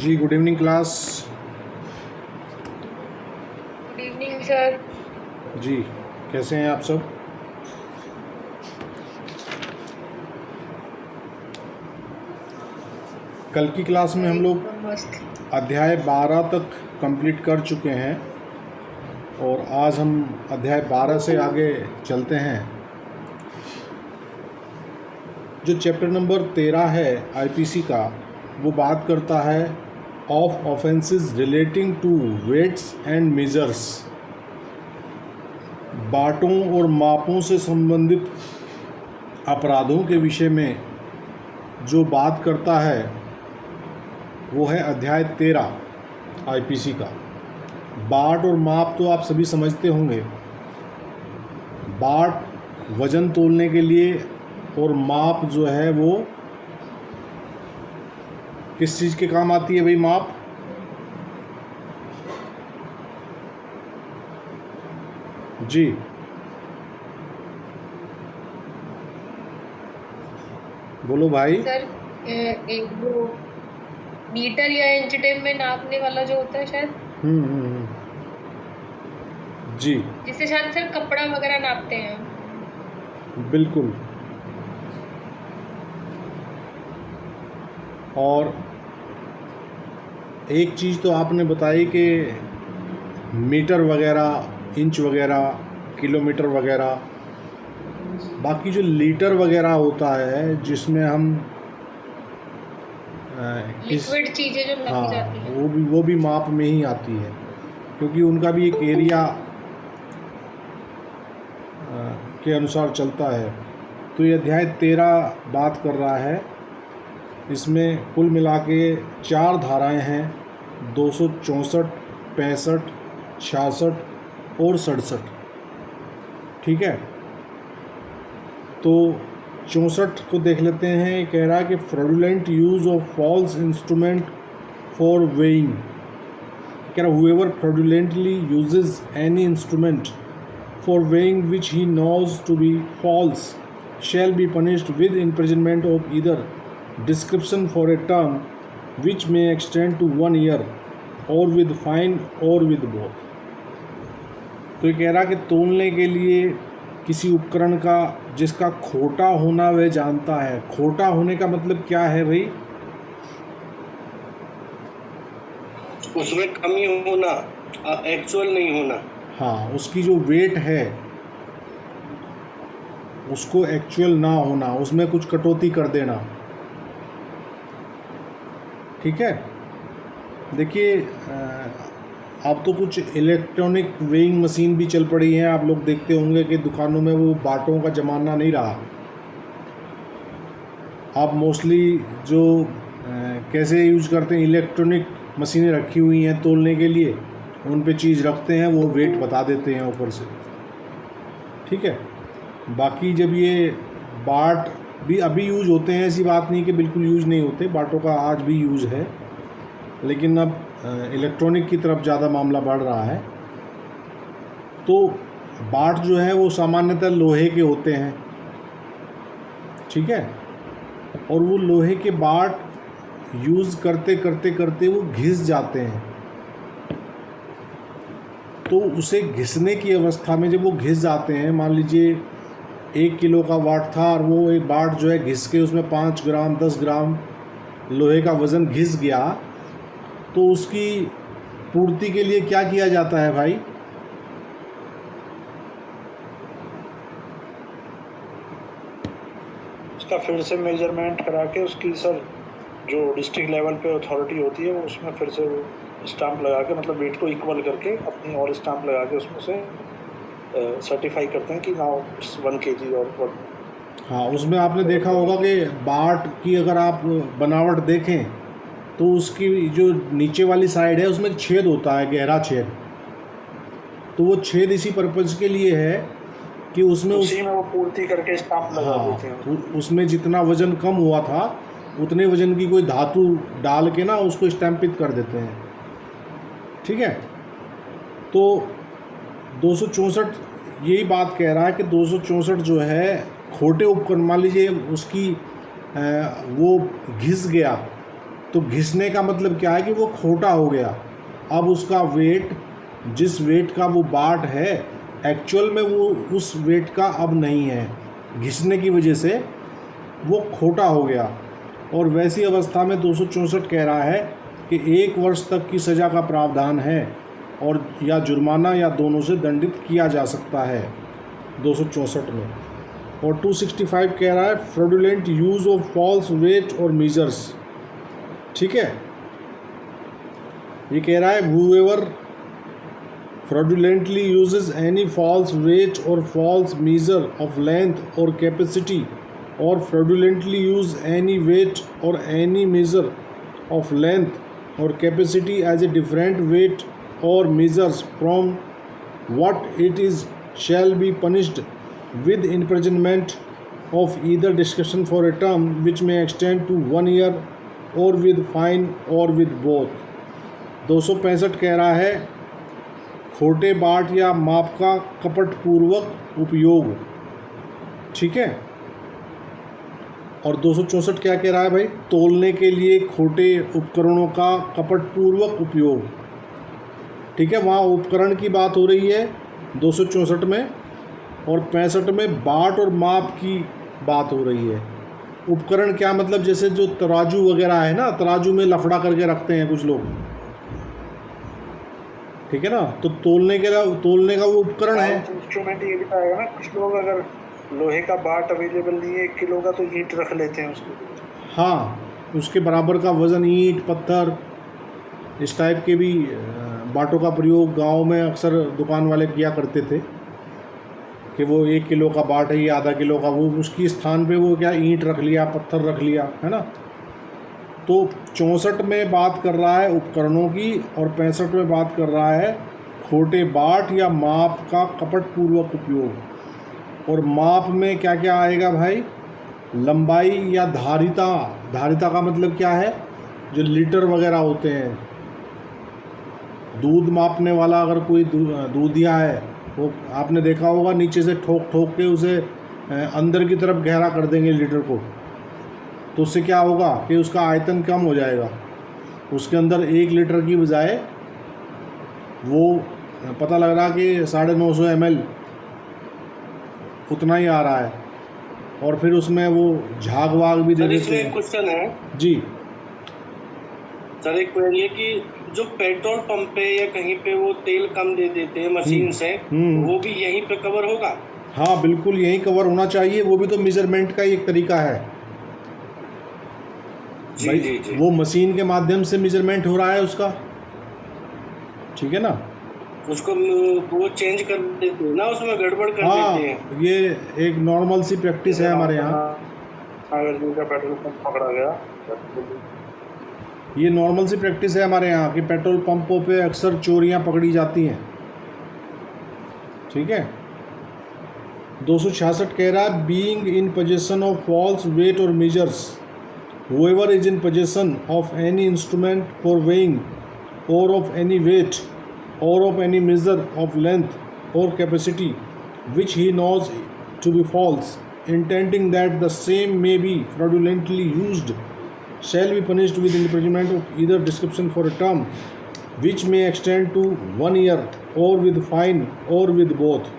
जी good evening class. Good evening sir. जी कैसे हैं आप सब? कल की क्लास में हम लोग एकदम मस्त। अध्याय 12 तक कंप्लीट कर चुके हैं और आज हम अध्याय 12 से आगे चलते हैं। जो चैप्टर नंबर 13 है आईपीसी का, वो बात करता है of offences relating to weights and measures. बाटों और मापों से संबंधित अपराधों के विषय में जो बात करता है वो है अध्याय 13 आईपीसी का। बाट और माप तो आप सभी समझते होंगे। बाट वज़न तोलने के लिए और माप जो है वो किस चीज़ के काम आती है भाई? माप जी बोलो भाई। सर एक वो मीटर या इंच टेप में नापने वाला जो होता है शायद, हम्म। जी जिससे शायद सर कपड़ा वगैरह नापते हैं। बिल्कुल। और एक चीज़ तो आपने बताई कि मीटर वगैरह, इंच वगैरह, किलोमीटर वगैरह, बाकी जो लीटर वगैरह होता है जिसमें हम किस लिक्विड चीजें जो नापी जाती हाँ हैं। वो भी माप में ही आती है, क्योंकि उनका भी एक एरिया के अनुसार चलता है। तो ये अध्याय 13 बात कर रहा है। इसमें कुल मिला के 4 धाराएं हैं, 264, 65, 66 और 67। ठीक है, तो 64 को देख लेते हैं। ये कह रहा है कि fraudulent use of false instrument for weighing. कह रहा whoever fraudulently uses any instrument for weighing which he knows to be false shall be punished with imprisonment of either description for a term which may extend to 1 year or with fine or with both। तो ये कह रहा कि तोलने के लिए किसी उपकरण का जिसका खोटा होना वह जानता है। खोटा होने का मतलब क्या है भाई? उसमें कमी होना, एक्चुअल नहीं होना। हाँ, उसकी जो वेट है उसको एक्चुअल ना होना, उसमें कुछ कटौती कर देना। ठीक है, देखिए अब तो कुछ इलेक्ट्रॉनिक वेइंग मशीन भी चल पड़ी हैं। आप लोग देखते होंगे कि दुकानों में वो बाटों का ज़माना नहीं रहा। आप मोस्टली जो कैसे यूज करते हैं, इलेक्ट्रॉनिक मशीनें रखी हुई हैं तोलने के लिए, उन पे चीज़ रखते हैं, वो वेट बता देते हैं ऊपर से। ठीक है, बाकी जब ये बाट भी अभी यूज होते हैं, ऐसी बात नहीं कि बिल्कुल यूज नहीं होते, बाटों का आज भी यूज़ है, लेकिन अब इलेक्ट्रॉनिक की तरफ ज़्यादा मामला बढ़ रहा है। तो बाट जो है वो सामान्यतः लोहे के होते हैं। ठीक है, और वो लोहे के बाट यूज़ करते करते करते वो घिस जाते हैं। तो उसे घिसने की अवस्था में जब वो घिस जाते हैं, मान लीजिए 1 किलो का बाट था और वो एक बाट जो है घिस के उसमें 5 ग्राम 10 ग्राम लोहे का वज़न घिस गया, तो उसकी पूर्ति के लिए क्या किया जाता है भाई? उसका फिर से मेजरमेंट करा के उसकी सर जो डिस्ट्रिक्ट लेवल पे अथॉरिटी होती है वो उसमें फिर से स्टाम्प लगा के, मतलब वेट को इक्वल करके अपनी और स्टाम्प लगा के उसमें से सर्टिफाई करते हैं कि नाउ इट्स 1 kg और 1। हाँ, उसमें आपने देखा होगा कि बाट की अगर आप बनावट देखें तो उसकी जो नीचे वाली साइड है उसमें एक छेद होता है, गहरा छेद। तो वो छेद इसी पर्पज़ के लिए है कि उसमें उसी में वो पूर्ति करके स्टाम्प लगा देते हैं। उसमें जितना वज़न कम हुआ था उतने वज़न की कोई धातु डाल के ना उसको स्टैंपित कर देते हैं। ठीक है, तो 264 यही बात कह रहा है कि 264 जो है खोटे उपकरण, मान लीजिए उसकी वो घिस गया तो घिसने का मतलब क्या है कि वो खोटा हो गया। अब उसका वेट, जिस वेट का वो बाट है, एक्चुअल में वो उस वेट का अब नहीं है, घिसने की वजह से वो खोटा हो गया। और वैसी अवस्था में 264 कह रहा है कि 1 वर्ष तक की सज़ा का प्रावधान है और या जुर्माना या दोनों से दंडित किया जा सकता है 264 में। और 265 कह रहा है fraudulent use of false weight or measures. ठीक है, ये कह रहा है whoever fraudulently uses any false weight or false measure of length or capacity, or fraudulently use any weight or any measure of length or capacity as a different weight or measures from what it is, shall be punished with imprisonment of either discretion for a term which may extend to 1 year, or with fine, or with both। 265 कह रहा है खोटे बाट या माप का कपटपूर्वक उपयोग। ठीक है, और 264 क्या कह रहा है भाई, तोलने के लिए खोटे उपकरणों का कपटपूर्वक उपयोग। ठीक है, वहाँ उपकरण की बात हो रही है 264 में, और 65 में बाट और माप की बात हो रही है। उपकरण क्या मतलब, जैसे जो तराजू वगैरह है ना, तराजू में लफड़ा करके रखते हैं कुछ लोग। ठीक है ना, तो तोलने का वो उपकरण है। इंस्ट्रूमेंट ये भी आएगा ना, कुछ लोग अगर लोहे का बाट अवेलेबल नहीं है 1 किलो का, तो ईंट रख लेते हैं उसको। हाँ, उसके बराबर का वज़न ईंट, पत्थर, इस टाइप के भी बाटों का प्रयोग गांव में अक्सर दुकान वाले किया करते थे कि वो 1 किलो का बाट है, ये आधा किलो का, वो उसकी स्थान पे वो क्या ईंट रख लिया, पत्थर रख लिया, है ना। तो 64 में बात कर रहा है उपकरणों की, और 65 में बात कर रहा है खोटे बाट या माप का कपटपूर्वक उपयोग। और माप में क्या क्या आएगा भाई, लंबाई या धारिता। धारिता का मतलब क्या है, जो लीटर वगैरह होते हैं। दूध मापने वाला अगर कोई दूधिया है, वो आपने देखा होगा नीचे से ठोक ठोक के उसे अंदर की तरफ गहरा कर देंगे लीटर को, तो उससे क्या होगा कि उसका आयतन कम हो जाएगा। उसके अंदर 1 लीटर की बजाय वो पता लग रहा कि 950 ml उतना ही आ रहा है, और फिर उसमें वो झाग वाग भी दे देते हैं। क्वेश्चन है जी सर, एक क्वेरी है कि जो पेट्रोल पंप पे या कहीं पे वो तेल कम दे देते हैं मशीन से, वो भी यहीं पे कवर होगा? हाँ बिल्कुल, यहीं कवर होना चाहिए। वो भी तो मेजरमेंट का एक तरीका है जी, जी, जी। वो मशीन के माध्यम से मेजरमेंट हो रहा है उसका। ठीक है ना, उसको वो चेंज कर देते हैं ना, उसमें गड़बड़ कर देते हैं। ये एक नॉर्मल सी प्रैक्टिस है हमारे यहाँ। अगर जिनका पेट्रोल पंप पकड़ा गया, ये नॉर्मल सी प्रैक्टिस है हमारे यहाँ कि पेट्रोल पंपों पे अक्सर चोरियाँ पकड़ी जाती हैं। ठीक है, 266 कह रहा है being in possession of false weight or measures, whoever is in possession of any instrument for weighing, or of any weight, or of any measure of length or capacity which he knows to be false, intending that the same may be fraudulently used, shall be punished with imprisonment of either description for a term which may extend to 1 year, or with fine, or with both।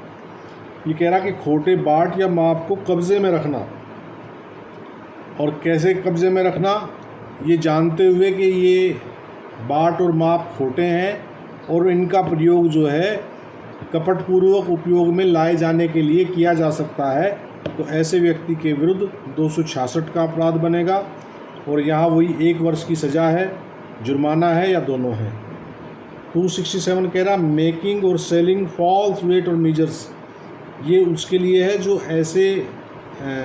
ये कह रहा कि खोटे बाट या माप को कब्जे में रखना, और कैसे कब्जे में रखना, ये जानते हुए कि ये बाट और माप खोटे हैं और इनका प्रयोग जो है कपटपूर्वक उपयोग में लाए जाने के लिए किया जा सकता है, तो ऐसे व्यक्ति के विरुद्ध 266 का अपराध बनेगा। और यहाँ वही 1 वर्ष की सज़ा है, जुर्माना है या दोनों है। 267 कह रहा मेकिंग और selling false weight or measures, ये उसके लिए है जो ऐसे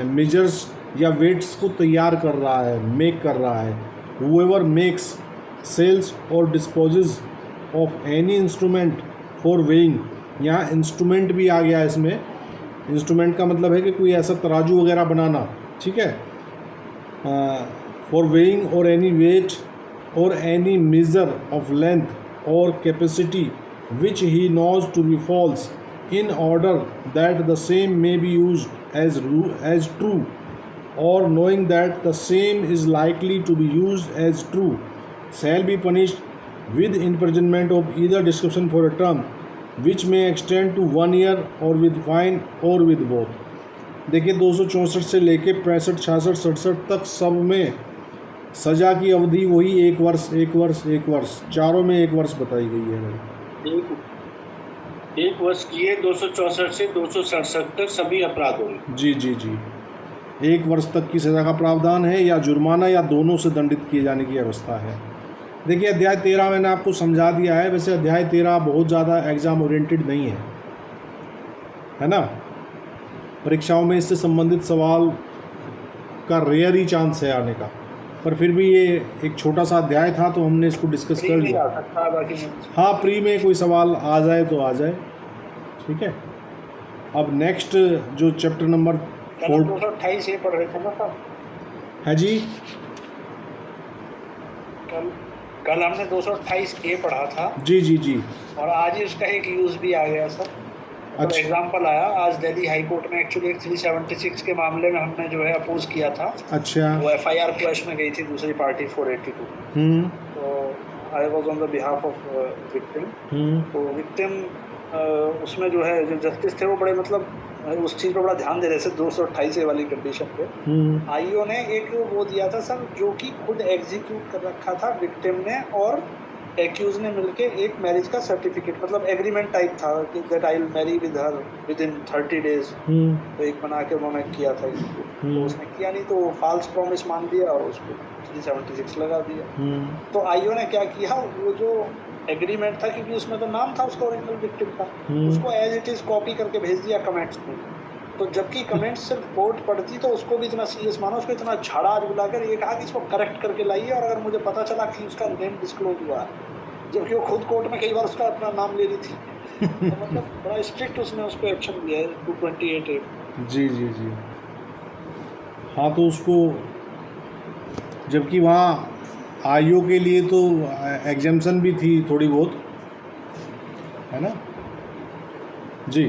मेजर्स या वेट्स को तैयार कर रहा है, मेक कर रहा है। whoever makes, sells और disposes of any instrument for weighing, यहाँ इंस्ट्रूमेंट भी आ गया है इसमें। इंस्ट्रूमेंट का मतलब है कि कोई ऐसा तराजू वगैरह बनाना। ठीक है, for weighing or any weight or any measure of length or capacity which he knows to be false, in order that the same may be used as true or knowing that the same is likely to be used as true shall be punished with imprisonment of either description for a term which may extend to 1 year or with fine or with both. देखिए 264 से लेके 65, 66, 67 तक सब में सज़ा की अवधि वही 1 वर्ष 1 वर्ष 1 वर्ष, चारों में 1 वर्ष बताई गई है भाई। एक वर्ष की है 264 से 267 तक सभी अपराधों में। जी जी जी, 1 वर्ष तक की सज़ा का प्रावधान है या जुर्माना या दोनों से दंडित किए जाने की व्यवस्था है। देखिए अध्याय 13 मैंने आपको समझा दिया है। वैसे अध्याय 13 बहुत ज़्यादा एग्ज़ाम ओरिएंटेड नहीं है ना। परीक्षाओं में इससे संबंधित सवाल का रेयर ही चांस है आने का, पर फिर भी ये एक छोटा सा अध्याय था तो हमने इसको डिस्कस कर लिया। हाँ, प्री में कोई सवाल आ जाए तो आ जाए, ठीक है। अब नेक्स्ट जो चैप्टर नंबर 228 ये पढ़ रहे थे ना सर? है जी, कल हमने 228 ए पढ़ा था। जी जी जी, और आज ही उसका एक यूज़ भी आ गया सर। अच्छा, एग्जाम्पल आया आज दिल्ली हाई कोर्ट में। एक्चुअली 376 के मामले में हमने जो है अपोज किया था। अच्छा, वो FIR क्वेश में गई थी दूसरी पार्टी 482। तो I was on the behalf of victim. तो विक्टिम उसमें जो है जो जस्टिस थे वो बड़े मतलब उस चीज़ पर बड़ा ध्यान दे रहे थे 228 वाली कंडीशन पे। आईओ ने एक वो दिया था सर जो कि खुद एग्जीक्यूट कर रखा था विक्टिम ने और एक्यूज ने मिलके एक मैरिज का सर्टिफिकेट मतलब एग्रीमेंट टाइप था कि that I will marry with her with in 30 days. तो एक बना के उन्होंने किया था। तो उसने किया नहीं तो फाल्स प्रॉमिस मान दिया और उसको 376 लगा दिया। तो आईओ ने क्या किया, वो जो एग्रीमेंट था क्योंकि उसमें तो नाम था उसका ओरिजिनल विक्टिम का, उसको एज इट इज़ कॉपी करके भेज दिया कमेंट्स में। तो जबकि कमेंट्स सिर्फ कोर्ट पढ़ती तो उसको भी इतना सीरियस माना, उसको इतना झाड़ा बुलाकर ये कहा कि इसको करेक्ट करके लाइए और अगर मुझे पता चला कि उसका नेम डिस्क्लोज हुआ है, जबकि वो खुद कोर्ट में कई बार उसका अपना नाम ले रही थी। तो मतलब बड़ा स्ट्रिक्ट उसने उस पर एक्शन लिया है 228 जी जी जी। हाँ, तो उसको जबकि वहाँ आईओ के लिए तो एग्जाम्पशन भी थी थोड़ी बहुत, है ना जी।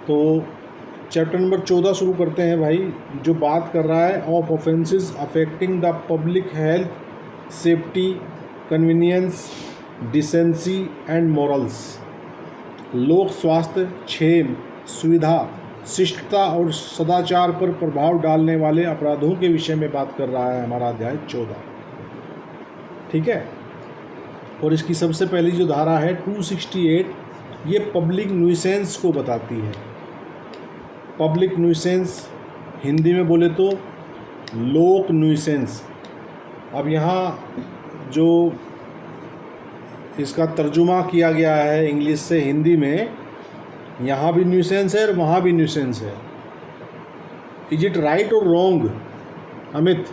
तो चैप्टर नंबर 14 शुरू करते हैं भाई, जो बात कर रहा है of offences affecting the public health, safety, convenience, decency and morals. लोक स्वास्थ्य, क्षेम, सुविधा, शिष्टता और सदाचार पर प्रभाव डालने वाले अपराधों के विषय में बात कर रहा है हमारा अध्याय 14, ठीक है। और इसकी सबसे पहली जो धारा है 268, ये पब्लिक न्यूसेंस को बताती है। पब्लिक न्यूसेंस हिंदी में बोले तो लोक न्यूसेंस। अब यहाँ जो इसका तर्जुमा किया गया है इंग्लिश से हिंदी में, यहाँ भी न्यूसेंस है और वहाँ भी न्यूसेंस है। इज इट राइट और रॉन्ग अमित?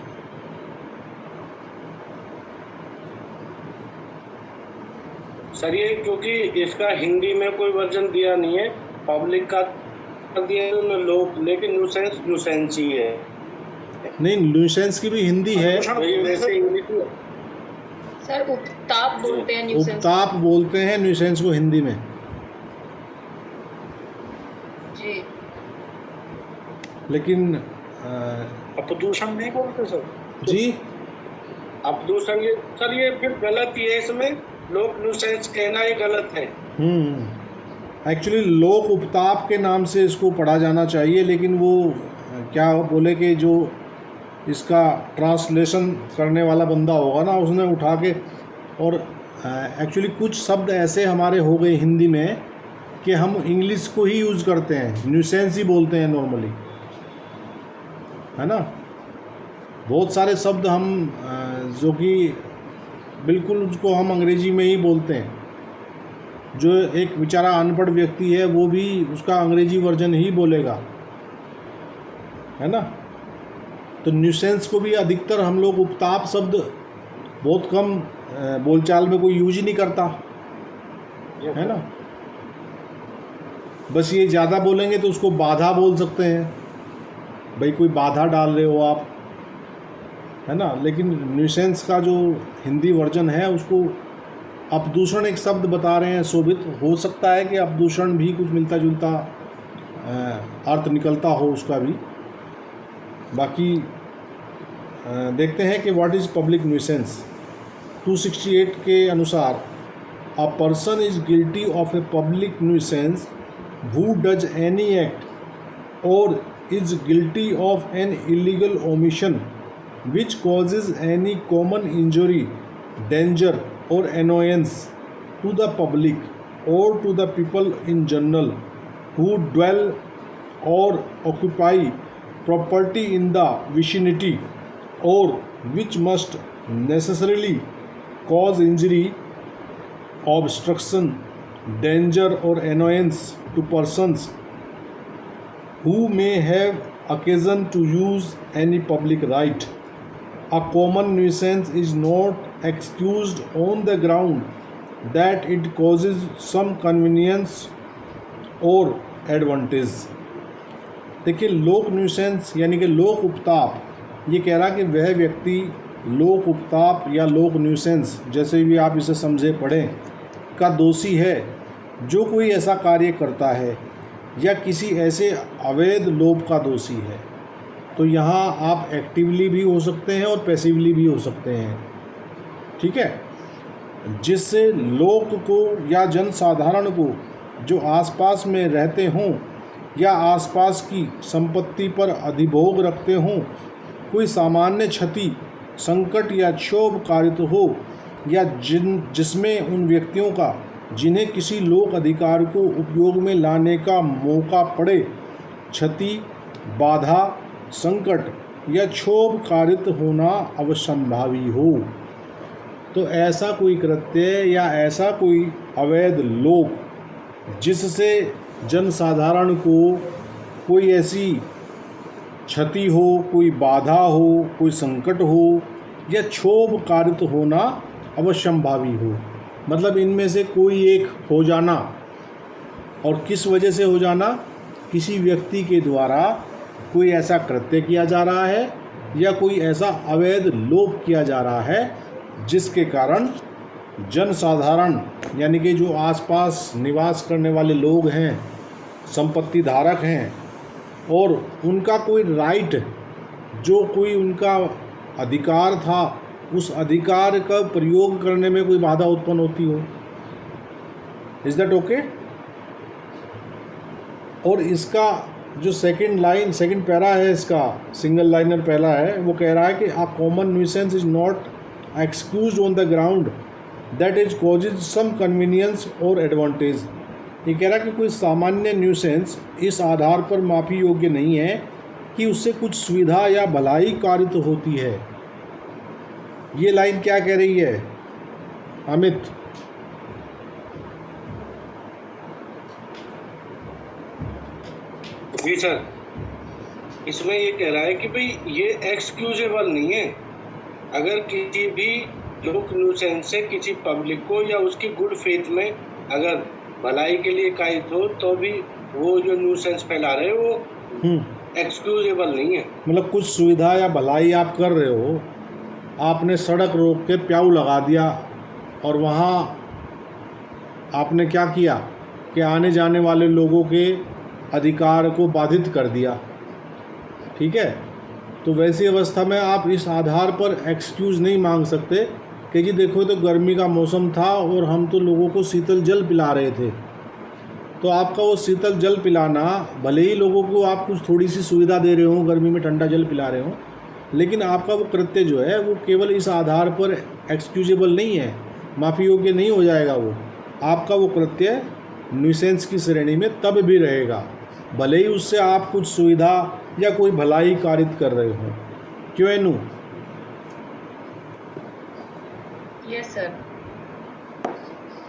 सर ये क्योंकि इसका हिंदी में कोई वर्जन दिया नहीं है, पब्लिक का दिया है लोग, लेकिन न्यूसेंस न्यूसेंस ही है। नहीं, न्यूसेंस की भी हिंदी है। वैसे इंग्लिश में सर उपताप बोलते हैं न्यूसेंस। उपताप बोलते हैं न्यूसेंस को हिंदी में जी। लेकिन अपदूषण नहीं बोलते सर जी, अपदूषण ये सर ये फिर गलत ही है, इसमें लोक न्यूसेंस कहना ही गलत है। एक्चुअली लोक उपताप के नाम से इसको पढ़ा जाना चाहिए, लेकिन वो क्या बोले कि जो इसका ट्रांसलेशन करने वाला बंदा होगा ना, उसने उठा के और एक्चुअली कुछ शब्द ऐसे हमारे हो गए हिंदी में कि हम इंग्लिश को ही यूज़ करते हैं, न्यूसेंस ही बोलते हैं नॉर्मली, है ना। बहुत सारे शब्द हम जो कि बिल्कुल उसको हम अंग्रेजी में ही बोलते हैं। जो एक बेचारा अनपढ़ व्यक्ति है वो भी उसका अंग्रेजी वर्जन ही बोलेगा, है ना। तो न्यूसेंस को भी अधिकतर हम लोग उपताप शब्द बहुत कम बोलचाल में कोई यूज ही नहीं करता, है ना। बस ये ज़्यादा बोलेंगे तो उसको बाधा बोल सकते हैं, भाई कोई बाधा डाल रहे हो आप, है ना। लेकिन न्यूसेंस का जो हिंदी वर्जन है उसको अपदूषण एक शब्द बता रहे हैं शोभित। हो सकता है कि अपदूषण भी कुछ मिलता जुलता अर्थ निकलता हो उसका भी, बाकी देखते हैं कि व्हाट इज़ पब्लिक न्यूसेंस। 268 के अनुसार a person is guilty of a public nuisance who does any act और is guilty of an illegal omission which causes any common injury, danger or annoyance to the public or to the people in general who dwell or occupy property in the vicinity, or which must necessarily cause injury, obstruction, danger or annoyance to persons who may have occasion to use any public right. A common nuisance is not excused on the ground that it causes some convenience or advantage. देखिए, लोक nuisance यानी कि लोक उपताप, ये कह रहा कि वह व्यक्ति लोक उपताप या लोक न्यूसेंस, जैसे भी आप इसे समझे पढ़ें, का दोषी है जो कोई ऐसा कार्य करता है या किसी ऐसे अवैध लोभ का दोषी है। तो यहाँ आप एक्टिवली भी हो सकते हैं और पैसिवली भी हो सकते हैं, ठीक है, जिससे लोक को या जनसाधारण को जो आसपास में रहते हों या आसपास की संपत्ति पर अधिभोग रखते हों कोई सामान्य क्षति, संकट या क्षोभ कारित हो, या जिसमें उन व्यक्तियों का जिन्हें किसी लोक अधिकार को उपयोग में लाने का मौका पड़े क्षति, बाधा, संकट या क्षोभ कारित होना अवश्यंभावी हो। तो ऐसा कोई कृत्य या ऐसा कोई अवैध लोभ जिससे जनसाधारण को कोई ऐसी क्षति हो, कोई बाधा हो, कोई संकट हो या क्षोभ कारित होना अवश्यंभावी हो, मतलब इनमें से कोई एक हो जाना। और किस वजह से हो जाना? किसी व्यक्ति के द्वारा कोई ऐसा कृत्य किया जा रहा है या कोई ऐसा अवैध लोभ किया जा रहा है जिसके कारण जनसाधारण यानी कि जो आसपास निवास करने वाले लोग हैं, संपत्ति धारक हैं, और उनका कोई राइट, जो कोई उनका अधिकार था, उस अधिकार का प्रयोग करने में कोई बाधा उत्पन्न होती हो। Is that okay? और इसका जो सेकंड पैरा है, इसका सिंगल लाइनर पहला है, वो कह रहा है कि a common nuisance is not excused on the ground that is causes some convenience or advantage. ये कह रहा है कि कोई सामान्य न्यूसेंस इस आधार पर माफ़ी योग्य नहीं है कि उससे कुछ सुविधा या भलाई कारित होती है। ये लाइन क्या कह रही है अमित? जी सर, इसमें ये कह रहा है कि भाई ये एक्सक्यूजेबल नहीं है। अगर किसी भी लोक न्यूसेंस से किसी पब्लिक को या उसकी गुड फेथ में अगर भलाई के लिए कायद हो तो भी वो जो न्यूसेंस फैला रहे वो एक्सक्यूजेबल नहीं है। मतलब कुछ सुविधा या भलाई आप कर रहे हो, आपने सड़क रोक के प्याऊ लगा दिया और वहाँ आपने क्या किया कि आने जाने वाले लोगों के अधिकार को बाधित कर दिया, ठीक है। तो वैसी अवस्था में आप इस आधार पर एक्सक्यूज़ नहीं मांग सकते कि जी देखो तो गर्मी का मौसम था और हम तो लोगों को शीतल जल पिला रहे थे। तो आपका वो शीतल जल पिलाना, भले ही लोगों को आप कुछ थोड़ी सी सुविधा दे रहे हो, गर्मी में ठंडा जल पिला रहे हो, लेकिन आपका वो कृत्य जो है वो केवल इस आधार पर एक्सक्यूजेबल नहीं है, माफ़ी योग्य नहीं हो जाएगा। वो आपका वो कृत्य न्यूसेंस की श्रेणी में तब भी रहेगा, भले ही उससे आप कुछ सुविधा या कोई भलाई कारित कर रहे हो। क्यों एनू? Yes sir.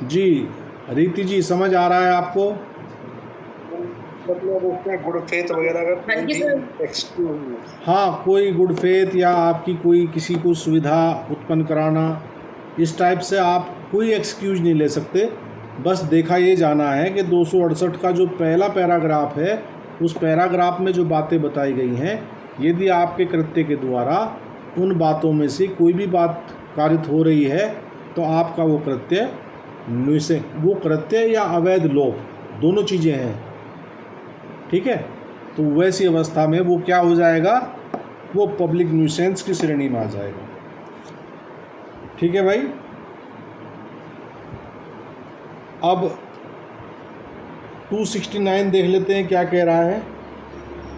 जी रीति जी, समझ आ रहा है आपको? मतलब उसमें गुड फेथ वगैरह हाँ जी सर। अगर एक्सक्यूज, हाँ, कोई गुड फेथ या आपकी कोई किसी को सुविधा उत्पन्न कराना, इस टाइप से आप कोई एक्सक्यूज नहीं ले सकते। बस देखा ये जाना है कि 268 का जो पहला पैराग्राफ है, उस पैराग्राफ में जो बातें बताई गई हैं, यदि आपके कृत्य के द्वारा उन बातों में से कोई भी बात कारित हो रही है तो आपका वो कृत्य वो कृत्य या अवैध लोभ दोनों चीज़ें हैं, ठीक है। तो वैसी अवस्था में वो क्या हो जाएगा? वो पब्लिक न्यूसेंस की श्रेणी में आ जाएगा। ठीक है भाई। अब 269 देख लेते हैं क्या कह रहा है।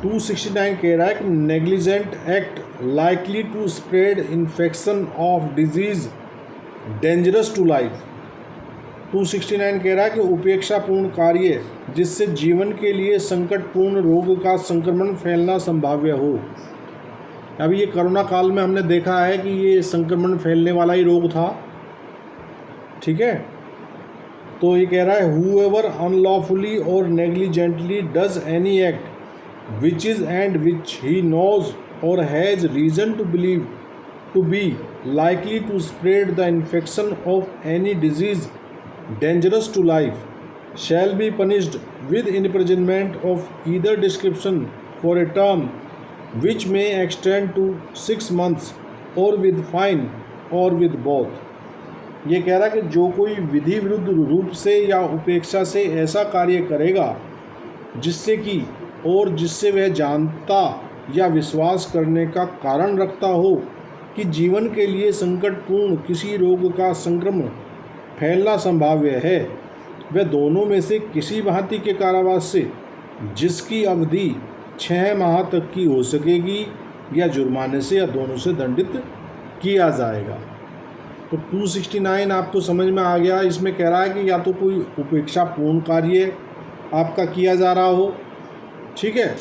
269 कह रहा है कि negligent act likely to spread infection of disease dangerous to life. 269 कह रहा है कि उपेक्षापूर्ण कार्य जिससे जीवन के लिए संकटपूर्ण रोग का संक्रमण फैलना संभाव्य हो। अभी ये कोरोना काल में हमने देखा है कि ये संक्रमण फैलने वाला ही रोग था। ठीक है, तो ये कह रहा है whoever unlawfully or negligently does any act which is and which he knows or has reason to believe to be likely to spread the infection of any disease dangerous to life shall be punished with imprisonment of either description for a term which may extend to 6 months or with fine or with both। ये कह रहा है कि जो कोई विधि विरुद्ध रूप से या उपेक्षा से ऐसा कार्य करेगा जिससे वह जानता या विश्वास करने का कारण रखता हो कि जीवन के लिए संकटपूर्ण किसी रोग का संक्रमण फैलना संभाव्य है, वह दोनों में से किसी भांति के कारावास से जिसकी अवधि 6 माह तक की हो सकेगी या जुर्माने से या दोनों से दंडित किया जाएगा। तो 269 आपको समझ में आ गया। इसमें कह रहा है कि या तो कोई उपेक्षापूर्ण कार्य आपका किया जा रहा हो, ठीक है,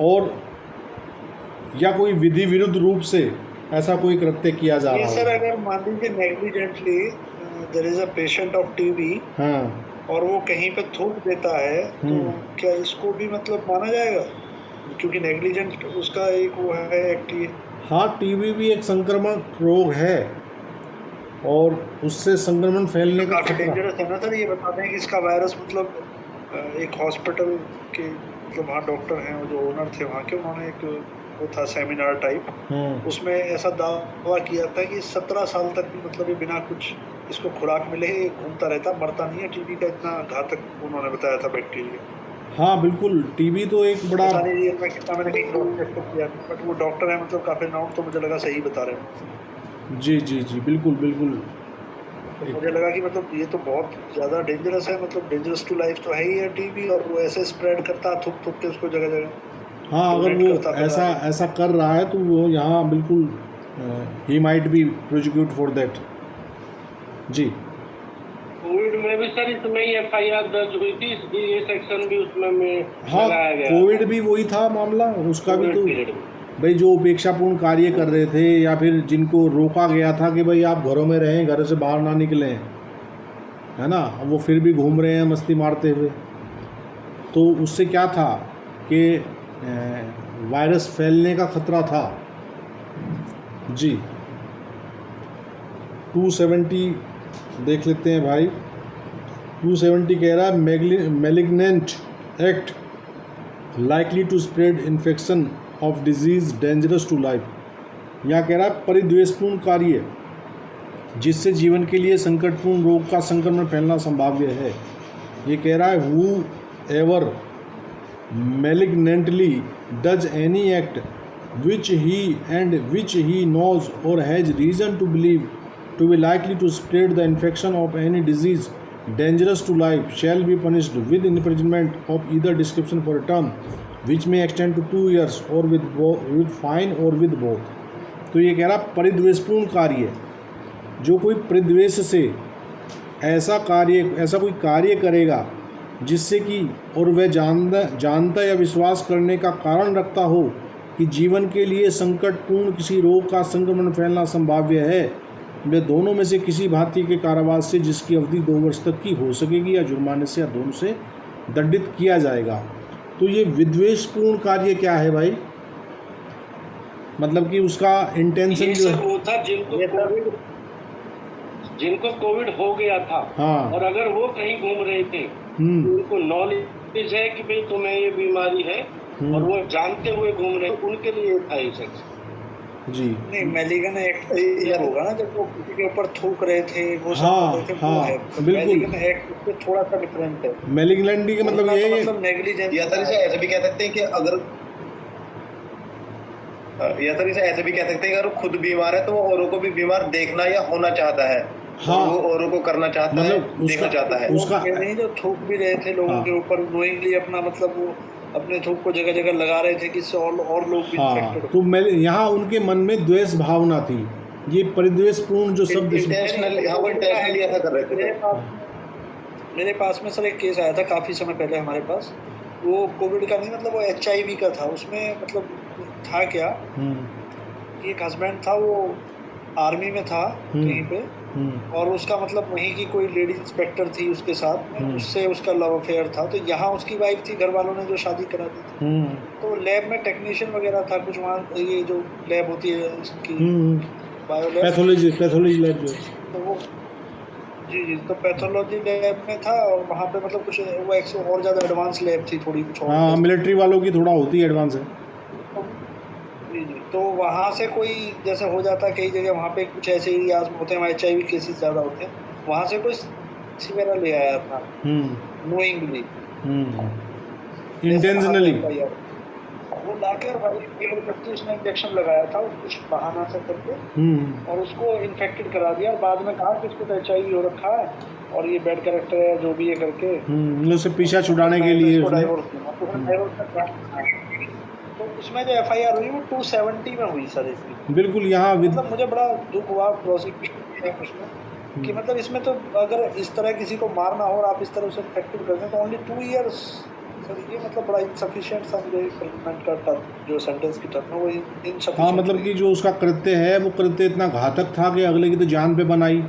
और या कोई विधि विरुद्ध रूप से ऐसा कोई कृत्य किया जा रहा हो। सर अगर मान लीजिए negligently there is a patient of TB, हाँ, और वो कहीं पे थूक देता है, तो क्या इसको भी मतलब माना जाएगा? क्योंकि नेग्लिजेंट उसका एक वो है एक्ट ये। हाँ, टीबी भी एक संक्रमण रोग है और उससे संक्रमण फैलने का काफी डेंजरस है ना सर। ये बता दें कि इसका वायरस मतलब एक हॉस्पिटल के मतलब वहाँ डॉक्टर हैं, जो ओनर थे वहाँ के, उन्होंने एक वो था सेमिनार टाइप, उसमें ऐसा दावा किया था कि 17 साल तक भी मतलब ये बिना कुछ इसको खुराक मिले ही घूमता रहता, मरता नहीं है। टीबी का इतना घातक उन्होंने बताया था बैक्टीरिया। हाँ बिल्कुल, टीबी तो एक बड़ा, मैंने कहीं किया, बट वो डॉक्टर है मतलब काफी नाउट, तो मुझे लगा सही बता रहे हैं। जी जी जी, बिल्कुल बिल्कुल। तो मुझे लगा कि मतलब ये तो बहुत ज़्यादा डेंजरस है, मतलब डेंजरस टू लाइफ तो है ही है टीबी, और वो ऐसे स्प्रेड करता थुक थुक के उसको जगह जगह। हाँ, अगर वो ऐसा कर रहा है तो वो यहाँ बिल्कुल ही might be prosecute for that. जी, कोविड में भी सर इसमें ही एफआईआर दर्ज हुई थी, ये सेक्शन भी उसमें हाँ, कोविड भी वही था मामला, उसका भी तो भाई जो उपेक्षापूर्ण कार्य कर रहे थे या फिर जिनको रोका गया था कि भाई आप घरों में रहें, घर से बाहर ना निकलें, है ना, वो फिर भी घूम रहे हैं मस्ती मारते हुए, तो उससे क्या था कि वायरस फैलने का खतरा था। जी, 270 देख लेते हैं भाई। 270 कह रहा है malignant act likely to spread infection of disease dangerous to life. यहाँ कह रहा है परिद्वेषपूर्ण कार्य जिससे जीवन के लिए संकटपूर्ण रोग का संक्रमण फैलना संभाव्य है। ये कह रहा है who ever malignantly does any act which he knows or has reason to believe to be likely to spread the infection of any disease dangerous to life shall be punished with imprisonment of either description for a term which may extend to 2 years or with fine or with both। तो ये कह रहा परिद्वेषपूर्ण कार्य, जो कोई परिद्वेष से ऐसा कोई कार्य करेगा जिससे कि और वह जानता या विश्वास करने का कारण रखता हो कि जीवन के लिए संकटपूर्ण किसी रोग का संक्रमण फैलना संभाव्य है, वे दोनों में से किसी भांति के कारावास से जिसकी अवधि 2 वर्ष तक की हो सकेगी या जुर्माने से या दोनों से दंडित किया जाएगा। तो ये विद्वेषपूर्ण कार्य क्या है भाई? मतलब कि उसका इंटेंशन जो है, वो था जिनको कोविड हो गया था, हाँ, और अगर वो कहीं घूम रहे थे तो उनको नॉलेज है कि भाई तुम्हें ये बीमारी है और वो जानते हुए घूम रहे, उनके लिए था ये सेक्शन। जी नहीं, मैलिगन एक्ट ये होगा ना जब वो किसी के ऊपर थूक रहे थे, वो हाँ हाँ बिल्कुल, मैलिगन एक्ट उससे थोड़ा सा डिफरेंट है। मैलिग्नेंटी का मतलब ये है, मतलब नेग्लिजेंस। या तो ऐसे भी कह सकते हैं कि अगर या सर इसे ऐसे भी कह सकते हैं कि अगर वो खुद बीमार है तो वो औरों को भी बीमार देखना या होना चाहता है। हाँ। वो औरों को करना चाहता है, मतलब देखना चाहता है। उसका ये नहीं जो थूक भी रहे थे लोगों हाँ। के ऊपर नोइंगली अपना, मतलब वो अपने थूक को जगह जगह लगा रहे थे कि इससे और लोग भी हाँ, इन्फेक्टेड तो मैं यहाँ उनके मन में द्वेष भावना थी, ये परिद्वेषपूर्ण जो शब्द इसमें इंटेंशनली, हाँ वो इंटेंशनली ऐसा कर रहे थे सर। मेरे पास में सर एक केस आया था काफ़ी समय पहले हमारे पास। वो कोविड का नहीं, मतलब वो HIV का था। उसमें मतलब था क्या, एक हस्बैंड था, वो आर्मी में था कहीं पे, और उसका मतलब वहीं की कोई लेडी इंस्पेक्टर थी उसके साथ में, उससे उसका लव अफेयर था। तो यहाँ उसकी वाइफ थी, घर वालों ने जो शादी करा दी थी। तो लैब में टेक्नीशियन वगैरह था कुछ वहाँ, ये जो लैब होती है इसकी बायोलैब, पैथोलॉजी लैब जो तो वो जी तो पैथोलॉजी लैब में था। और वहाँ पे मतलब कुछ वो एक और ज़्यादा एडवांस लैब थी थोड़ी, कुछ और। हाँ, मिलिट्री वालों की थोड़ा होती है एडवांस है। जी तो वहाँ से कोई जैसे हो जाता है कई जगह, वहाँ पे कुछ ऐसे एरियाज में होते हैं वहाँ HIV केसेस ज़्यादा होते हैं। वहाँ से कोई सीवेरा ले आया था नोइंगली, इंटेंशनली। वो लाकर भाई उसने इंजेक्शन लगाया था कुछ बहाना से करके, और उसको इन्फेक्टेड करा दिया। और बाद में कहा कि इसको तो HIV हो रखा है और ये बैड कैरेक्टर है जो भी है करके उससे पीछा छुड़ाने के लिए उसने तो उसमें जो FIR हुई वो 270 में हुई सर इसकी। बिल्कुल यहाँ मतलब मुझे बड़ा दुख हुआ प्रोसिक्यूशन उसमें कि मतलब इसमें तो अगर इस तरह किसी को मारना हो और आप इस तरह उसे इन्फेक्टेड कर दें तो ओनली 2 years सर, ये मतलब बड़ा इनसफिशिएंट सा मुझे इम्प्लीमेंट का जो सेंटेंस की टर्म है वो इनसफिशिएंट। हाँ, मतलब कि जो उसका कृत्य है वो कृत्य इतना घातक था कि अगले की तो जान पे बनाई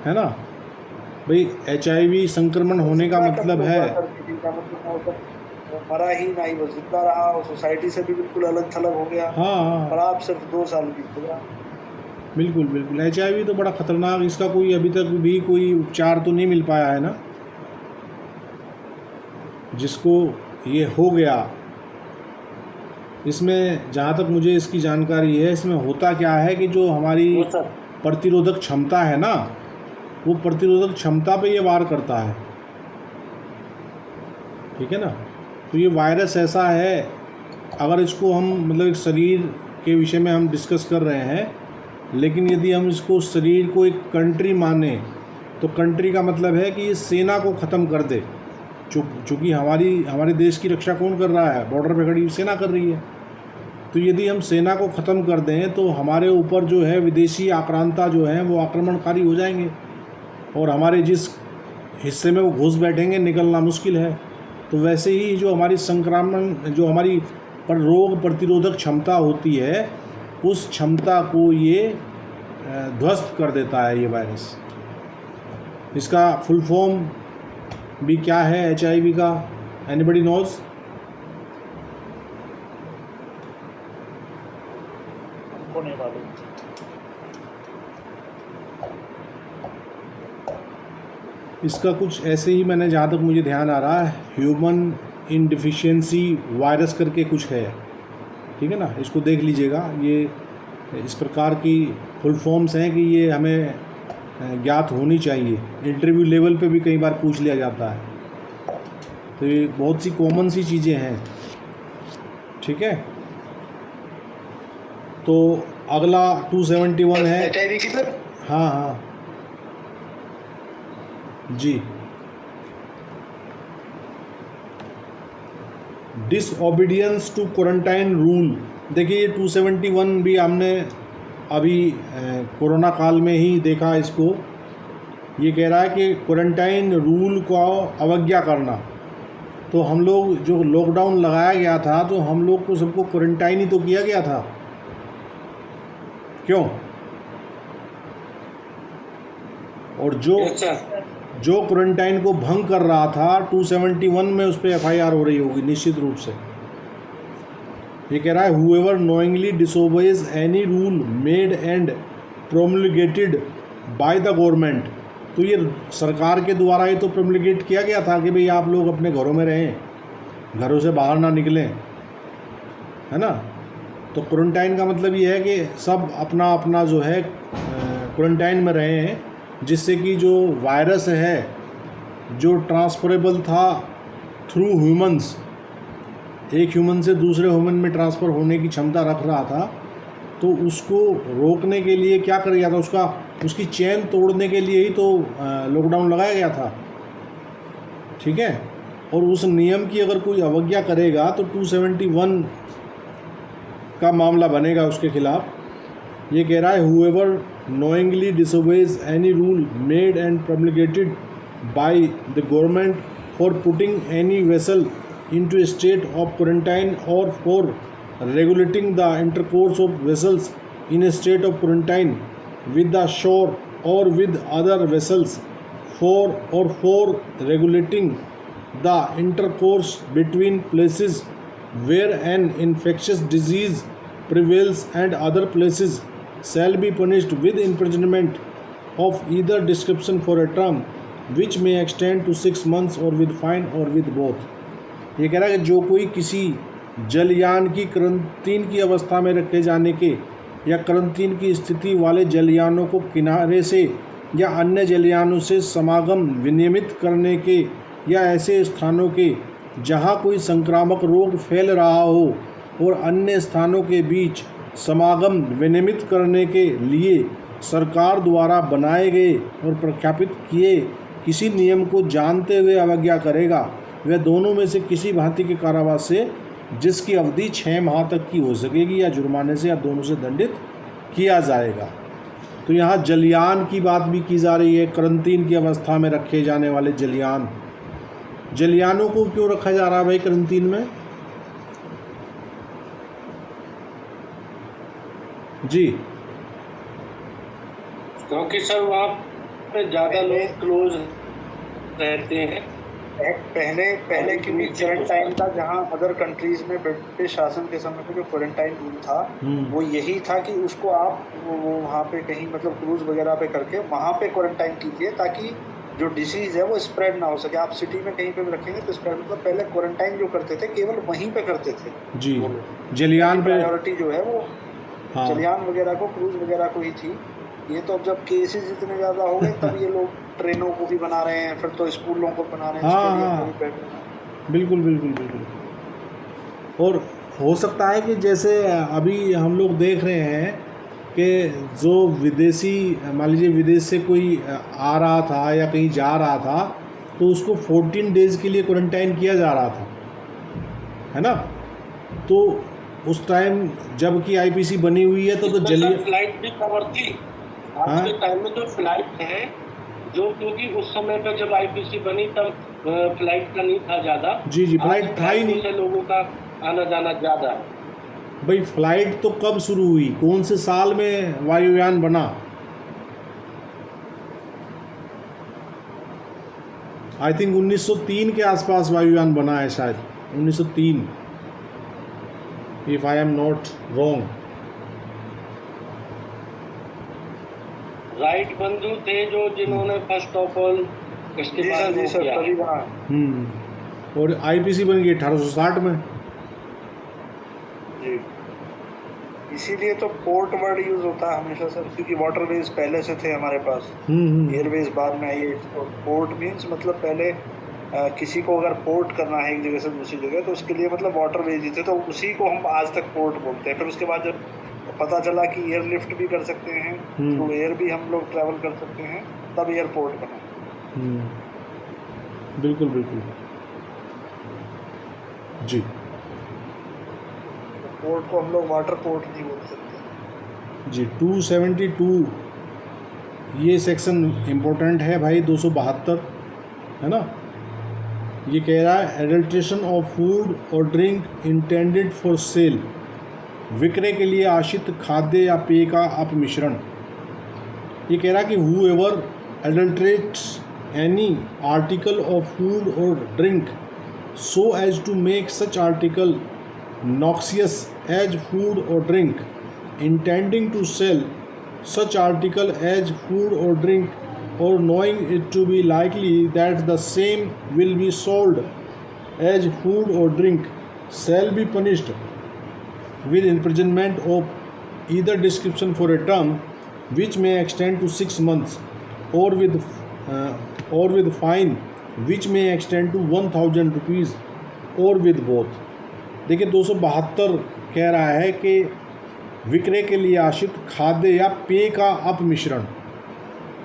है ना भाई। HIV संक्रमण होने का मतलब है मरा ही नहीं, वो जिंदा रहा और सोसाइटी से भी बिल्कुल अलग थलग हो गया। हाँ, और आप सिर्फ 2 साल की खुदा। बिल्कुल। HIV तो बड़ा खतरनाक, इसका कोई अभी तक भी कोई उपचार तो नहीं मिल पाया है ना। जिसको ये हो गया, इसमें जहाँ तक मुझे इसकी जानकारी है, इसमें होता क्या है कि जो हमारी प्रतिरोधक क्षमता है ना, वो प्रतिरोधक क्षमता पे ये वार करता है, ठीक है ना। तो ये वायरस ऐसा है, अगर इसको हम मतलब एक शरीर के विषय में हम डिस्कस कर रहे हैं, लेकिन यदि हम इसको शरीर को एक कंट्री माने तो कंट्री का मतलब है कि ये सेना को ख़त्म कर दे। चूँकि हमारे देश की रक्षा कौन कर रहा है, बॉर्डर पे खड़ी सेना कर रही है। तो यदि हम सेना को ख़त्म कर दें तो हमारे ऊपर जो है विदेशी आक्रांता जो है वो आक्रमणकारी हो जाएंगे, और हमारे जिस हिस्से में वो घुस बैठेंगे निकलना मुश्किल है। तो वैसे ही जो हमारी जो हमारी रोग प्रतिरोधक क्षमता होती है, उस क्षमता को ये ध्वस्त कर देता है ये वायरस। इसका फुल फॉर्म भी क्या है HIV का, एनीबडी नोज? हमको नहीं मालूम। इसका कुछ ऐसे ही, मैंने जहाँ तक मुझे ध्यान आ रहा है, ह्यूमन इनडिफिशियंसी वायरस करके कुछ है, ठीक है ना। इसको देख लीजिएगा, ये इस प्रकार की फुल फॉर्म्स हैं कि ये हमें ज्ञात होनी चाहिए। इंटरव्यू लेवल पे भी कई बार पूछ लिया जाता है। तो ये बहुत सी कॉमन सी चीज़ें हैं, ठीक है। तो अगला 271 है। HIV की सर? हाँ जी। Disobedience to quarantine rule. देखिए ये 271 भी हमने अभी कोरोना काल में ही देखा इसको। ये कह रहा है कि क्वारंटाइन रूल को अवज्ञा करना। तो हम लोग जो लॉकडाउन लगाया गया था तो हम लोग को सबको क्वारंटाइन ही तो किया गया था, क्यों? और जो क्वारंटाइन को भंग कर रहा था 271 में उस पर FIR हो रही होगी निश्चित रूप से। ये कह रहा है whoever knowingly disobeys any rule made and promulgated by the government। तो ये सरकार के द्वारा ही तो प्रोमलगेट किया गया था कि भाई आप लोग अपने घरों में रहें, घरों से बाहर ना निकलें, है ना। तो क्वारंटाइन का मतलब ये है कि सब अपना अपना जो है क्वारंटाइन में रहें, जिससे कि जो वायरस है जो ट्रांसफरेबल था थ्रू ह्यूमंस, एक ह्यूमन से दूसरे ह्यूमन में ट्रांसफ़र होने की क्षमता रख रहा था, तो उसको रोकने के लिए क्या कर गया था, उसकी चेन तोड़ने के लिए ही तो लॉकडाउन लगाया गया था, ठीक है। और उस नियम की अगर कोई अवज्ञा करेगा तो 271 का मामला बनेगा उसके खिलाफ। ये कह रहा है whoever knowingly disobeys any rule made and promulgated by the government for putting any vessel into a state of quarantine or for regulating the intercourse of vessels in a state of quarantine with the shore or with other vessels for regulating the intercourse between places where an infectious disease prevails and other places shall be punished with imprisonment of either description for a term which may extend to 6 months or with fine or with both। ये कह रहा है कि जो कोई किसी जलयान की करंटीन की अवस्था में रखे जाने के या करंटीन की स्थिति वाले जलयानों को किनारे से या अन्य जलयानों से समागम विनियमित करने के या ऐसे स्थानों के जहां कोई संक्रामक रोग फैल रहा हो और अन्य स्थानों के बीच समागम विनियमित करने के लिए सरकार द्वारा बनाए गए और प्रख्यापित किए किसी नियम को जानते हुए अवज्ञा करेगा, वह दोनों में से किसी भांति के कारावास से जिसकी अवधि 6 माह तक की हो सकेगी या जुर्माने से या दोनों से दंडित किया जाएगा। तो यहाँ जलयान की बात भी की जा रही है, करंटीन की अवस्था में रखे जाने वाले जलयानों को क्यों रखा जा रहा है भाई करंटीन में? जी, क्योंकि सर वहाँ पे ज़्यादा लोग क्लोज रहते हैं। पहले की भी क्वारंटाइन था, जहाँ अदर कंट्रीज में ब्रिटिश शासन के समय पे जो क्वारंटाइन रूल था वो यही था कि उसको आप वो वहाँ पे कहीं मतलब क्रूज वगैरह पे करके वहाँ पे क्वारंटाइन कीजिए ताकि जो डिसीज़ है वो स्प्रेड ना हो सके। आप सिटी में कहीं पे भी रखेंगे तो स्प्रेड, मतलब पहले क्वारंटाइन जो करते थे केवल वहीं पे करते थे जी, जलयान पे प्रायोरिटी जो है वो हाँ, जलयान वगैरह को, क्रूज वगैरह को ही थी। ये तो अब जब केसेस इतने ज़्यादा हो गए तब ये लोग ट्रेनों को भी बना रहे हैं, फिर तो स्कूलों को बना रहे हैं, स्टेडियम को भी बैठ रहे हैं। बिल्कुल। और हो सकता है कि जैसे अभी हम लोग देख रहे हैं कि जो विदेशी, मान लीजिए विदेश से कोई आ रहा था या कहीं जा रहा था तो उसको 14 डेज़ के लिए क्वारंटाइन किया जा रहा था, है ना। तो उस टाइम जब कि आईपीसी बनी हुई है तो जलिए फ्लाइट भी कवर थी। आज के टाइम में तो फ्लाइट है जो, क्योंकि उस समय पे जब आईपीसी बनी तब फ्लाइट का नहीं था ज़्यादा। जी, फ्लाइट था ही नहीं, लोगों का आना जाना ज़्यादा है। भाई फ्लाइट तो कब शुरू हुई, कौन से साल में वायुयान बना? आई थिंक 1903 के आसपास वायुयान बना है शायद, 1903 if I am not wrong. Right बंधु थे जो जिन्होंने फर्स्ट ऑफ ऑल इसके बाद जी सर तभी बना। और आईपीसी बन गई 1860 में। जी, इसीलिए तो पोर्ट वर्ड यूज होता है हमेशा सर, क्योंकि वाटरवेज पहले से थे हमारे पास, एयरवेज बाद में आई। पोर्ट मीन्स मतलब पहले किसी को अगर पोर्ट करना है एक जगह से दूसरी जगह तो उसके लिए मतलब वाटरवेज ही थे, तो उसी को हम आज तक पोर्ट बोलते हैं। फिर उसके बाद जब पता चला कि एयरलिफ्ट भी कर सकते हैं, तो एयर भी हम लोग ट्रैवल कर सकते हैं, तब एयरपोर्ट बना। बिल्कुल जी। पोर्ट को हम लोग वाटर पोर्ट नहीं बोल सकते जी। 272 ये सेक्शन इम्पोर्टेंट है भाई, 272 है ना। ये कह रहा है एडल्ट्रेशन ऑफ फूड और ड्रिंक इंटेंडेड फॉर सेल, विक्रय के लिए आशित खाद्य या पेय का अपमिश्रण। ये कह रहा है कि whoever adulterates any article of food or drink so as to make such article noxious as food or drink, intending to sell such article as food or drink, or knowing it to be likely that the same will be sold as food or drink, shall be punished with imprisonment of either description for a term which may extend to 6 months, or with fine which may extend to 1000 rupees, or with both। देखिए 272 कह रहा है कि विक्रय के लिए आशित खाद्य या पेय का अपमिश्रण,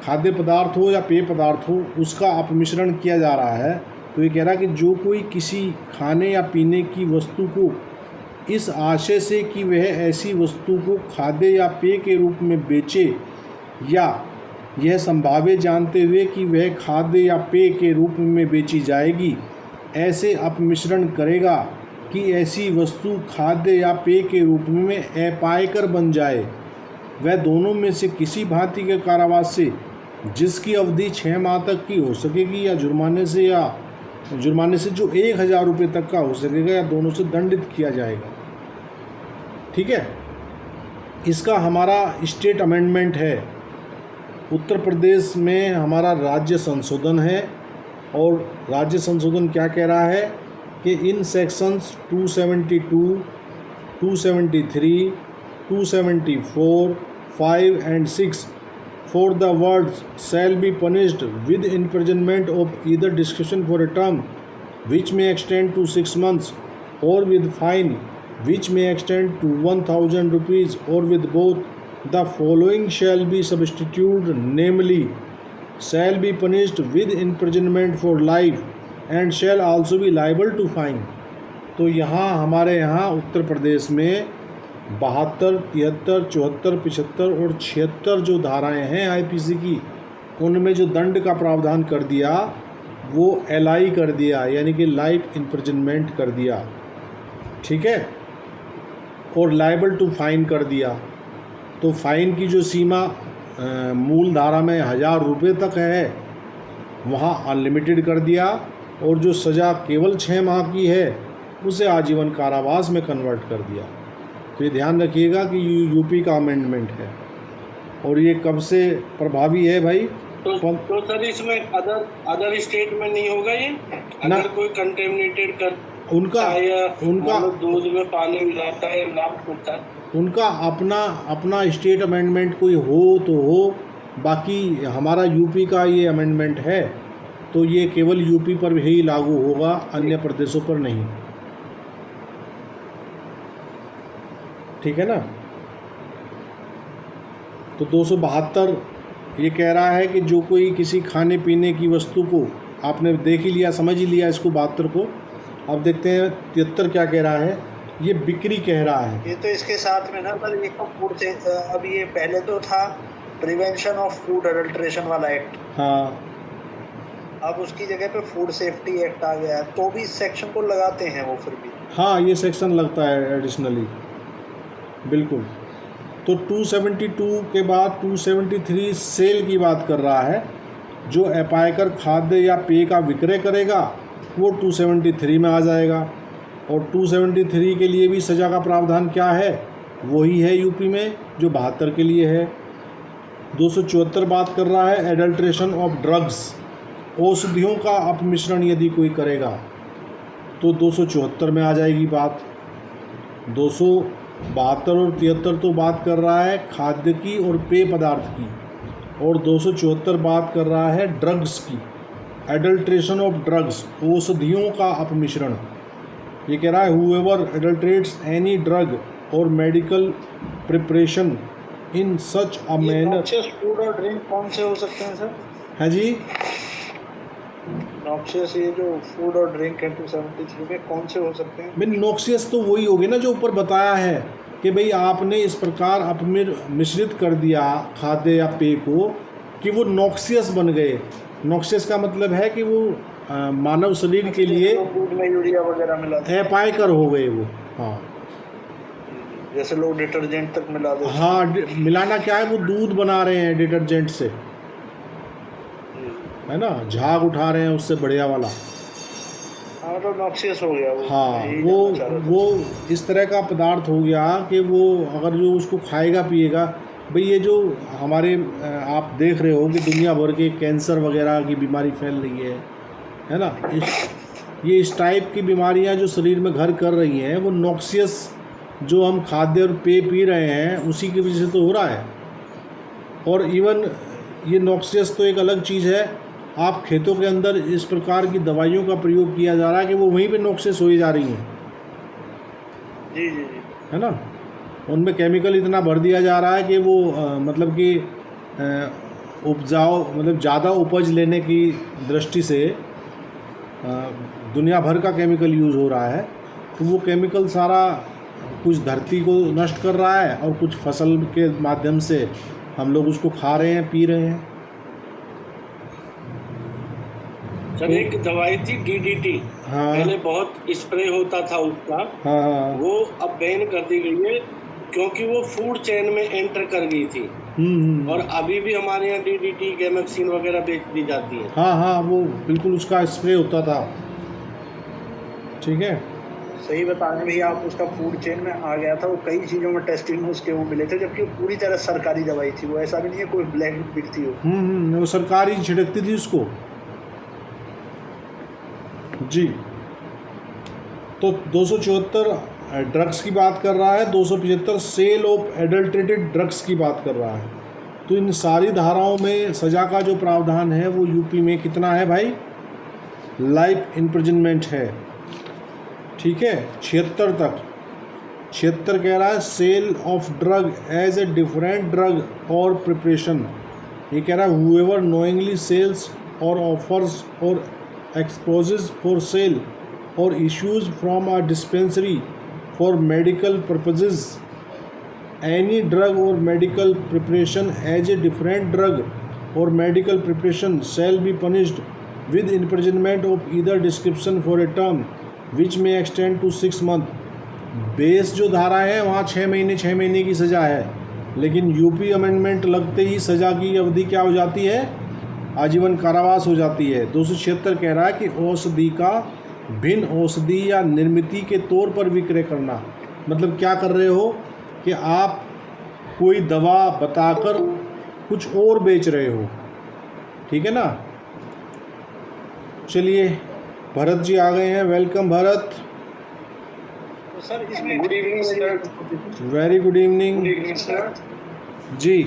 खाद्य पदार्थ हो या पेय पदार्थ हो, उसका अपमिश्रण किया जा रहा है। तो ये कह रहा है कि जो कोई किसी खाने या पीने की वस्तु को इस आशय से कि वह ऐसी वस्तु को खाद्य या पेय के रूप में बेचे या यह संभाव्य जानते हुए कि वह खाद्य या पेय के रूप में बेची जाएगी, ऐसे अपमिश्रण करेगा कि ऐसी वस्तु खाद्य या पेय के रूप में अपायकर बन जाए, वह दोनों में से किसी भांति के कारावास से जिसकी अवधि 6 माह तक की हो सकेगी या जुर्माने से जो 1000 रुपये तक का हो सकेगा या दोनों से दंडित किया जाएगा। ठीक है, इसका हमारा स्टेट अमेंडमेंट है। उत्तर प्रदेश में हमारा राज्य संशोधन है और राज्य संशोधन क्या कह रहा है कि इन sections 272, 273, 274, 5 and 6 for the words shall be punished with imprisonment of either discretion for a term which may extend to 6 months or with fine which may extend to 1000 rupees or with both, the following shall be substituted, namely shall be punished with imprisonment for life and shall also be liable to fine। तो यहाँ हमारे यहाँ उत्तर प्रदेश में 72, 73, 74, 75 और 76 जो धाराएं हैं IPC की, उनमें जो दंड का प्रावधान कर दिया वो LI कर दिया, यानी कि लाइफ इम्प्रिजनमेंट कर दिया। ठीक है, और लाइबल टू फाइन कर दिया। तो फाइन की जो सीमा मूल धारा में 1000 रुपये तक है, वहाँ अनलिमिटेड कर दिया, और जो सज़ा केवल 6 माह की है उसे आजीवन कारावास में कन्वर्ट कर दिया। तो ये ध्यान रखिएगा कि यूपी का अमेंडमेंट है और ये कब से प्रभावी है भाई? तो सर इसमें अदर स्टेट में नहीं होगा ये? अगर कोई कंटेमिनेटेड कर उनका दूध में पानी मिलाता है, मिलावट करता है, उनका अपना स्टेट अमेंडमेंट कोई हो तो हो, बाकी हमारा यूपी का ये अमेंडमेंट है तो ये केवल यूपी पर ही लागू होगा, अन्य प्रदेशों पर नहीं। ठीक है ना। तो 272 ये कह रहा है कि जो कोई किसी खाने पीने की वस्तु को, आपने देख ही लिया, समझ ही लिया इसको 72 को। अब देखते हैं 73 क्या कह रहा है। ये बिक्री कह रहा है। ये तो इसके साथ में ना पर एक फूड से अब ये पहले तो था प्रिवेंशन ऑफ फूड एडल्ट्रेशन वाला एक्ट, हाँ, अब उसकी जगह पे फूड सेफ्टी एक्ट आ गया है, तो भी इस सेक्शन को लगाते हैं वो फिर भी। हाँ, ये सेक्शन लगता है एडिशनली, बिल्कुल। तो 272 के बाद 273 सेल की बात कर रहा है। जो अपायकर खाद्य या पेय का विक्रय करेगा वो 273 में आ जाएगा। और 273 के लिए भी सज़ा का प्रावधान क्या है? वही है यूपी में जो 72 के लिए है। 274 बात कर रहा है एडल्ट्रेशन ऑफ ड्रग्स, औषधियों का अपमिश्रण यदि कोई करेगा तो 274 में आ जाएगी बात। 272 और 73 तो बात कर रहा है खाद्य की और पेय पदार्थ की, और 274 बात कर रहा है ड्रग्स की, एडल्ट्रेशन ऑफ ड्रग्स, औषधियों का अपमिश्रण। ये कह रहा है whoever adulterates any drug or medical preparation in such a manner। Food और ड्रिंक कौन से हो सकते हैं सर? है जी, नॉक्सियस ये जो फूड और ड्रिंक है 273 में कौन से हो सकते हैं? मैंने नॉक्सियस तो वही हो गया ना जो ऊपर बताया है कि भाई आपने इस प्रकार मिश्रित कर दिया खाद्य या पेय को कि वो नॉक्सियस बन गए। नॉक्सियस का मतलब है कि वो मानव शरीर के लिए दूध में यूरिया वगैरह मिलाते हैं, अपायकर हो गए वो। हाँ, जैसे लोग डिटर्जेंट तक मिला देते हैं। हाँ, मिलाना क्या है, वो दूध बना रहे हैं डिटर्जेंट से, है ना, झाग उठा रहे हैं उससे बढ़िया वाला। हाँ, तो नॉक्सियस हो गया वो। हाँ, वो इस तरह का पदार्थ हो गया कि वो अगर जो उसको खाएगा पिएगा, भाई ये जो हमारे आप देख रहे हो कि दुनिया भर के कैंसर वगैरह की बीमारी फैल रही है ना, ये इस टाइप की बीमारियां जो शरीर में घर कर रही हैं वो नॉक्सियस जो हम खाद्य और पेय पी रहे हैं उसी की वजह से तो हो रहा है। और इवन ये नॉक्सियस तो एक अलग चीज़ है, आप खेतों के अंदर इस प्रकार की दवाइयों का प्रयोग किया जा रहा है कि वो वहीं पे नॉक्सियस हो ही जा रही हैं। जी जी जी। है ना। उनमें केमिकल इतना भर दिया जा रहा है कि वो मतलब कि उपजाऊ मतलब ज़्यादा उपज लेने की दृष्टि से दुनिया भर का केमिकल यूज़ हो रहा है। तो वो केमिकल सारा कुछ धरती को नष्ट कर रहा है और कुछ फसल के माध्यम से हम लोग उसको खा रहे हैं, पी रहे हैं। सर एक दवाई थी DDT, हाँ पहले बहुत स्प्रे होता था उसका, हाँ हाँ। वो अब बैन कर दी गई है क्योंकि वो फूड चेन में एंटर कर गई थी। और अभी भी हमारे यहाँ DDT गैमेक्सिन वगैरह बेच दी जाती है। हाँ हाँ, वो बिल्कुल उसका स्प्रे होता था। ठीक है। सही बताने भैया, आप उसका फूड चेन में आ गया था, वो कई चीज़ों में टेस्टिंग में उसके वो मिले थे, जबकि वो पूरी तरह सरकारी दवाई थी। वो ऐसा भी नहीं है कोई ब्लैक बिकती हो। वो सरकार ही छिड़कती थी उसको। जी। तो 274 ड्रग्स की बात कर रहा है, 275 सेल ऑफ एडल्ट्रेटेड ड्रग्स की बात कर रहा है। तो इन सारी धाराओं में सज़ा का जो प्रावधान है वो यूपी में कितना है भाई? लाइफ इम्प्रिजनमेंट है। ठीक है, 76 तक। 76 कह रहा है sale of drug as a different drug or preparation. ये कह रहा है whoever knowingly sells or offers or exposes for sale or issues from a dispensary for medical purposes any drug or medical preparation as a different drug or medical preparation shall be punished with imprisonment of either description for a term which may extend to 6 months। Base जो धारा है वहाँ 6 महीने की सज़ा है, लेकिन UP amendment लगते ही सज़ा की अवधि क्या हो जाती है? आजीवन कारावास हो जाती है। 276 कह रहा है कि औषधि का भिन्न औषधि या निर्मिति के तौर पर विक्रय करना। मतलब क्या कर रहे हो कि आप कोई दवा बताकर कुछ और बेच रहे हो। ठीक है ना। चलिए, भरत जी आ गए हैं। वेलकम भरत। तो सर इसमें good evening sir. Very good evening जी।